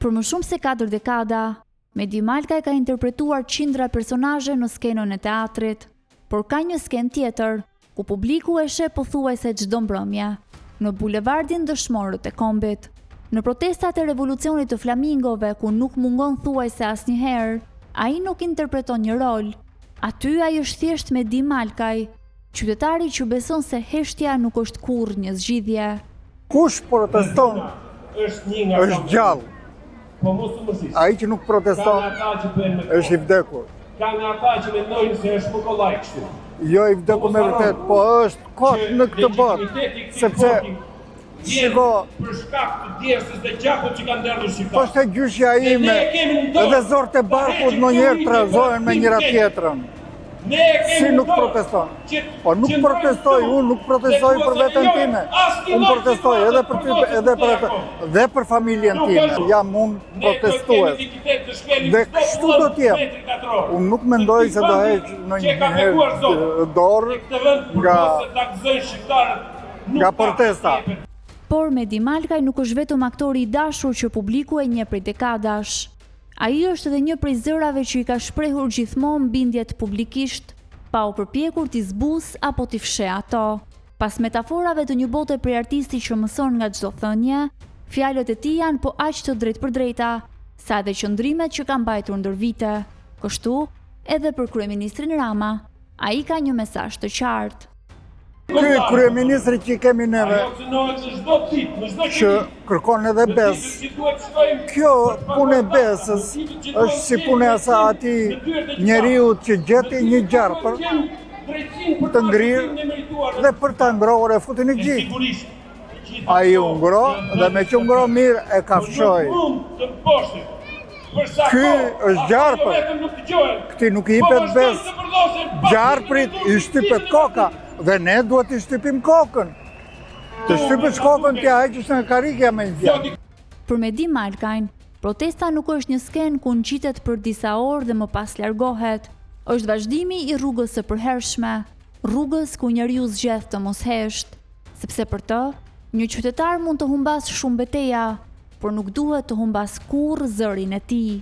Për më shumë se 4 dekada, Medi Malkaj ka interpretuar qindra personazhe në skenën e teatrit, por ka një skenë tjetër, ku publiku e sheh pothuajse çdo mbrëmje, në bulevardin Dëshmorët e Kombit, në protestat e revolucionit të flamingove ku nuk mungon thuajse asnjëherë, ai nuk interpreton një rol. Aty ai është thjesht Medi Malkaj, qytetari që beson se heshtja nuk është kurrë një zgjidhje. Kush proteston është gjallë. Ai që nuk proteston është i vdekur. Ka nga ata që mendojnë se është kollaj kështu. Jo i vdekur me vërtet, po është kot në këtë botë, sepse shiko, për shkak të djersës dhe gjakut që kanë ndërtuar shqiptarët. po është e gjyshja ime, edhe zorët e barkut ndonjëherë trazohen me njëra tjetrën. Si nuk proteston? Po nuk protestoj, unë nuk protestoj për veten time. Unë protestoj edhe për ty, edhe për familjen time. Jam unë protestues. Dhe kështu do t'jem. Unë nuk mendoj se do heq ndonjëherë dorë nga protesta. Por Medi Malkaj nuk është vetëm aktori i dashur që publiku e njeh prej dekadash. Ai është edhe një prej zërave që i ka shprehur gjithmonë bindjet publikisht, pa u përpjekur t'i zbus apo t'i fsheh ato. Pas metaforave të një bote prej artisti që mëson nga çdo thënie, fjalët e tij janë po aq të drejtpërdrejta, sa edhe qëndrimet që ka mbajtur ndër vite. Kështu, edhe për kryeministrin Rama, ai ka një mesazh të qartë. Ky kryeministri që kemi neve, që kërkon edhe besë, kjo punë e besës është si punë e atij njeriu që gjeti një gjarpër të ngrirë dhe për ta ngrohur e futi në gjik. Ai u ngro dhe me që ngro mirë e kafshoi. Ky është gjarpër, këti nuk i jepet besë. Gjarprit i shtypet koka. Dhe ne duhet të shtypim kokën. Të shtypësh kokën t'ja heqësh në karrikja me një fjalë. Për Medi Malkajn, protesta nuk është një skenë ku nqitet për disa orë dhe më pas largohet. Është vazhdimi i rrugës së përhershme, rrugës ku njeriu zgjedh të mos hesht, sepse për të, një qytetar mund të humbas shumë betejë, por nuk duhet të humbas kurrë zërin e tij.